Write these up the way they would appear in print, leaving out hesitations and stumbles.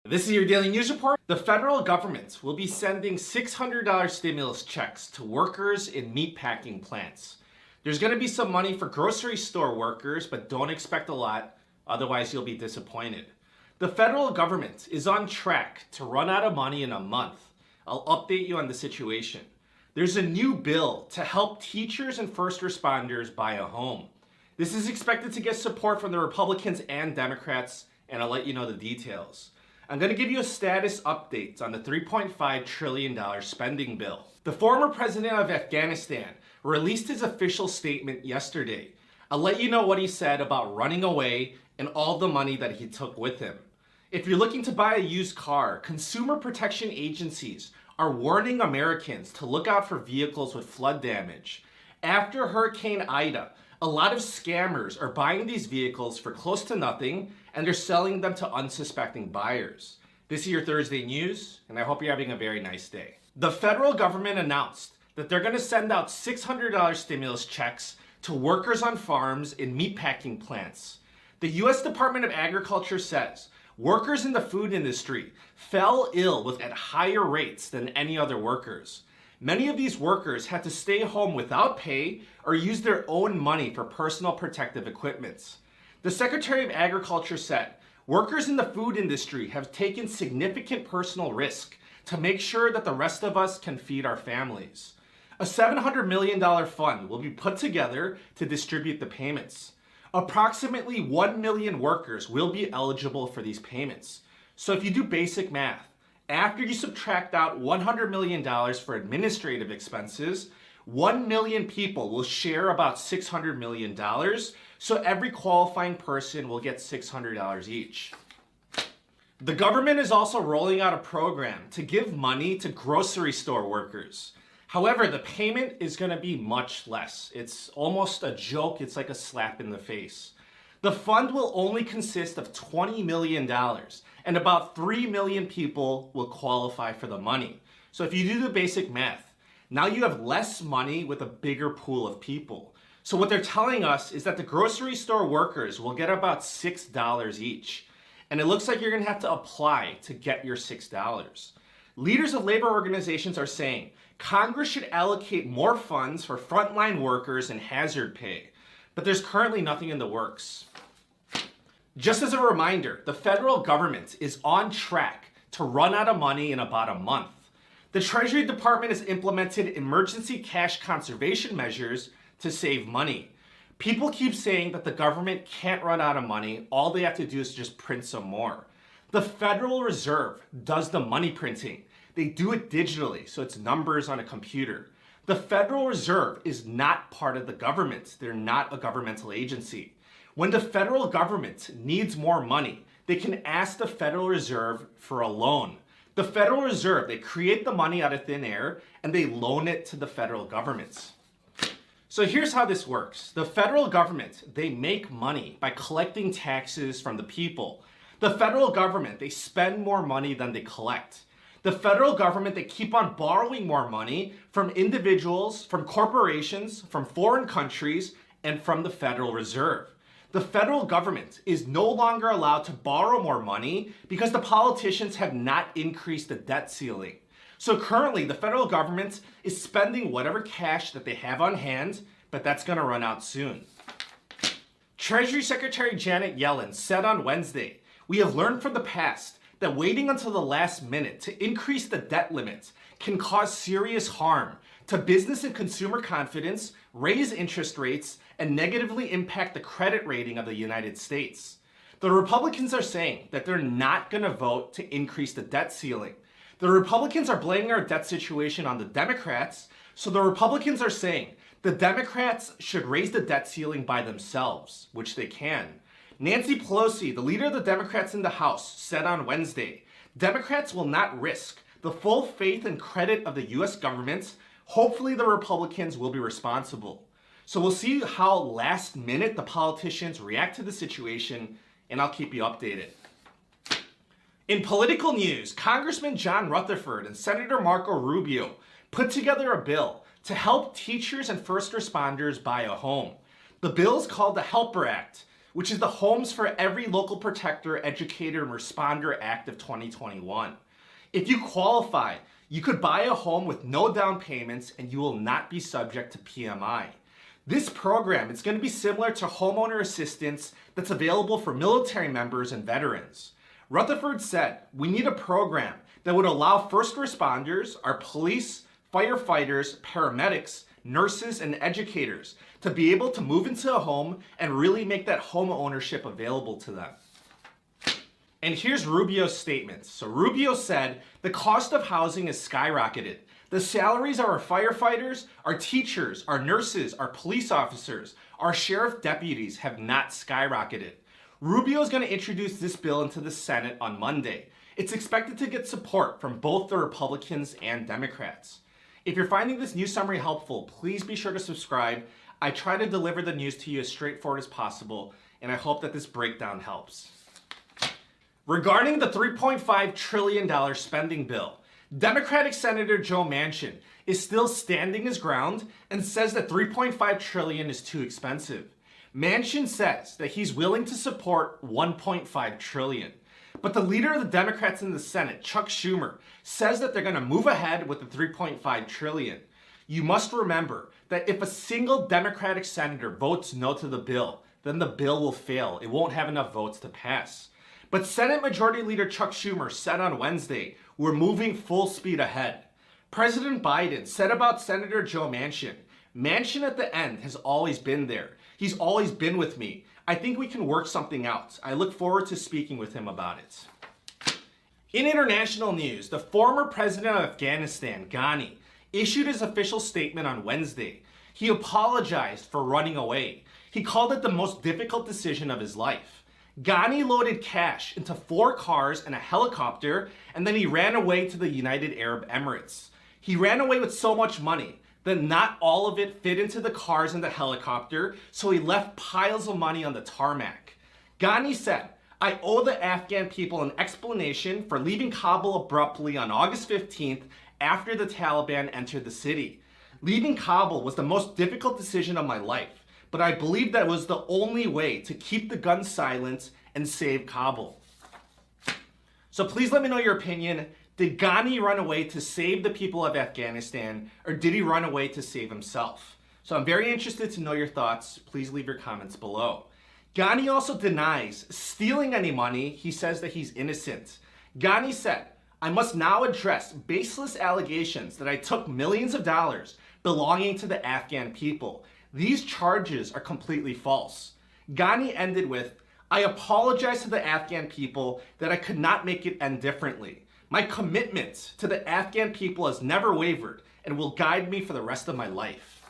This is your daily news report. The federal government will be sending $600 stimulus checks to workers in meatpacking plants. There's going to be some money for grocery store workers, but don't expect a lot, otherwise you'll be disappointed. The federal government is on track to run out of money in a month. I'll update you on the situation. There's a new bill to help teachers and first responders buy a home. This is expected to get support from the Republicans and Democrats, and I'll let you know the details. I'm going to give you a status update on the $3.5 trillion spending bill. The former president of Afghanistan released his official statement yesterday. I'll let you know what he said about running away and all the money that he took with him. If you're looking to buy a used car, consumer protection agencies are warning Americans to look out for vehicles with flood damage. After Hurricane Ida, a lot of scammers are buying these vehicles for close to nothing, and they're selling them to unsuspecting buyers. This is your Thursday news, and I hope you're having a very nice day. The federal government announced that they're going to send out $600 stimulus checks to workers on farms in meatpacking plants. The U.S. Department of Agriculture says workers in the food industry fell ill at higher rates than any other workers. Many of these workers had to stay home without pay or use their own money for personal protective equipment. The Secretary of Agriculture said workers in the food industry have taken significant personal risk to make sure that the rest of us can feed our families. A $700 million fund will be put together to distribute the payments. Approximately 1 million workers will be eligible for these payments. So if you do basic math, after you subtract out $100 million for administrative expenses, 1 million people will share about $600 million, so every qualifying person will get $600 each. The government is also rolling out a program to give money to grocery store workers. However, the payment is going to be much less. It's almost a joke. It's like a slap in the face. The fund will only consist of $20 million, and about 3 million people will qualify for the money. So if you do the basic math, now you have less money with a bigger pool of people. So what they're telling us is that the grocery store workers will get about $6 each. And it looks like you're going to have to apply to get your $6. Leaders of labor organizations are saying Congress should allocate more funds for frontline workers and hazard pay. But there's currently nothing in the works. Just as a reminder, the federal government is on track to run out of money in about a month. The Treasury Department has implemented emergency cash conservation measures to save money. People keep saying that the government can't run out of money. All they have to do is just print some more. The Federal Reserve does the money printing. They do it digitally, so it's numbers on a computer. The Federal Reserve is not part of the government. They're not a governmental agency. When the federal government needs more money, they can ask the Federal Reserve for a loan. The Federal Reserve, they create the money out of thin air and they loan it to the federal government. So here's how this works. The federal government, they make money by collecting taxes from the people. The federal government, they spend more money than they collect. The federal government, they keep on borrowing more money from individuals, from corporations, from foreign countries, and from the Federal Reserve. The federal government is no longer allowed to borrow more money because the politicians have not increased the debt ceiling. So currently, the federal government is spending whatever cash that they have on hand, but that's going to run out soon. Treasury Secretary Janet Yellen said on Wednesday, "We have learned from the past that waiting until the last minute to increase the debt limit can cause serious harm to business and consumer confidence, raise interest rates, and negatively impact the credit rating of the United States." The Republicans are saying that they're not going to vote to increase the debt ceiling. The Republicans are blaming our debt situation on the Democrats, so the Republicans are saying the Democrats should raise the debt ceiling by themselves, which they can. Nancy Pelosi, the leader of the Democrats in the House, said on Wednesday, Democrats will not risk the full faith and credit of the U.S. government. Hopefully the Republicans will be responsible. So we'll see how last minute the politicians react to the situation, and I'll keep you updated. In political news, Congressman John Rutherford and Senator Marco Rubio put together a bill to help teachers and first responders buy a home. The bill is called the Helper Act, which is the Homes for Every Local Protector, Educator, and Responder Act of 2021. If you qualify, you could buy a home with no down payments and you will not be subject to PMI. This program is going to be similar to homeowner assistance that's available for military members and veterans. Rutherford said, we need a program that would allow first responders, our police, firefighters, paramedics, nurses, and educators to be able to move into a home and really make that home ownership available to them. And here's Rubio's statement. So Rubio said, the cost of housing has skyrocketed. The salaries of our firefighters, our teachers, our nurses, our police officers, our sheriff deputies have not skyrocketed. Rubio is going to introduce this bill into the Senate on Monday. It's expected to get support from both the Republicans and Democrats. If you're finding this news summary helpful, please be sure to subscribe. I try to deliver the news to you as straightforward as possible, and I hope that this breakdown helps. Regarding the $3.5 trillion spending bill, Democratic Senator Joe Manchin is still standing his ground and says that $3.5 trillion is too expensive. Manchin says that he's willing to support $1.5 trillion. But the leader of the Democrats in the Senate, Chuck Schumer, says that they're going to move ahead with the $3.5 trillion. You must remember that if a single Democratic senator votes no to the bill, then the bill will fail. It won't have enough votes to pass. But Senate Majority Leader Chuck Schumer said on Wednesday, we're moving full speed ahead. President Biden said about Senator Joe Manchin, Manchin at the end has always been there. He's always been with me. I think we can work something out. I look forward to speaking with him about it. In international news, the former president of Afghanistan, Ghani, issued his official statement on Wednesday. He apologized for running away. He called it the most difficult decision of his life. Ghani loaded cash into 4 cars and a helicopter, and then he ran away to the United Arab Emirates. He ran away with so much money that not all of it fit into the cars and the helicopter, so he left piles of money on the tarmac. Ghani said, I owe the Afghan people an explanation for leaving Kabul abruptly on August 15th after the Taliban entered the city. Leaving Kabul was the most difficult decision of my life, but I believe that was the only way to keep the guns silent and save Kabul. So please let me know your opinion. Did Ghani run away to save the people of Afghanistan, or did he run away to save himself? So I'm very interested to know your thoughts. Please leave your comments below. Ghani also denies stealing any money. He says that he's innocent. Ghani said, I must now address baseless allegations that I took millions of dollars belonging to the Afghan people. These charges are completely false. Ghani ended with, I apologize to the Afghan people that I could not make it end differently. My commitment to the Afghan people has never wavered and will guide me for the rest of my life.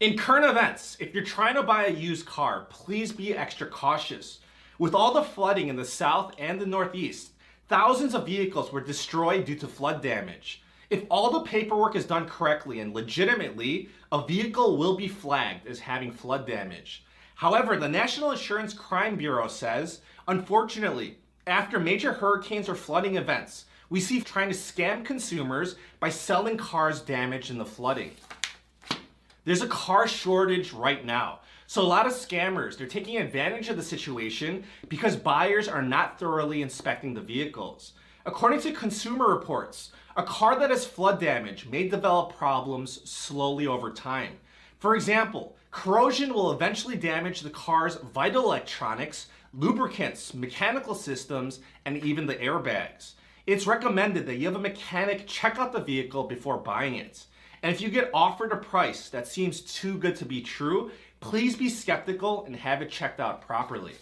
In current events, if you're trying to buy a used car, please be extra cautious. With all the flooding in the south and the northeast, thousands of vehicles were destroyed due to flood damage. If all the paperwork is done correctly and legitimately, a vehicle will be flagged as having flood damage. However, the National Insurance Crime Bureau says, unfortunately, after major hurricanes or flooding events, we see trying to scam consumers by selling cars damaged in the flooding. There's a car shortage right now. So a lot of scammers, they're taking advantage of the situation because buyers are not thoroughly inspecting the vehicles. According to Consumer Reports, a car that has flood damage may develop problems slowly over time. For example, corrosion will eventually damage the car's vital electronics, lubricants, mechanical systems, and even the airbags. It's recommended that you have a mechanic check out the vehicle before buying it. And if you get offered a price that seems too good to be true, please be skeptical and have it checked out properly.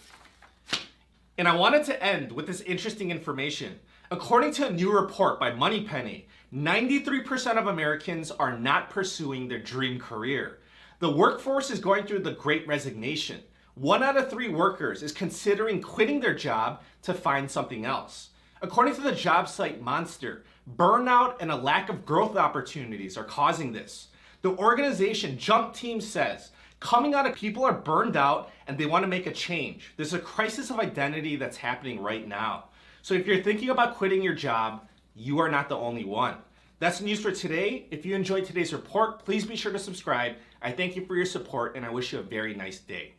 And I wanted to end with this interesting information. According to a new report by Moneypenny, 93% of Americans are not pursuing their dream career. The workforce is going through the Great Resignation. 1 out of 3 workers is considering quitting their job to find something else. According to the job site Monster, burnout and a lack of growth opportunities are causing this. The organization Jump Team says, coming out of people are burned out and they want to make a change. There's a crisis of identity that's happening right now. So if you're thinking about quitting your job, you are not the only one. That's the news for today. If you enjoyed today's report, please be sure to subscribe. I thank you for your support and I wish you a very nice day.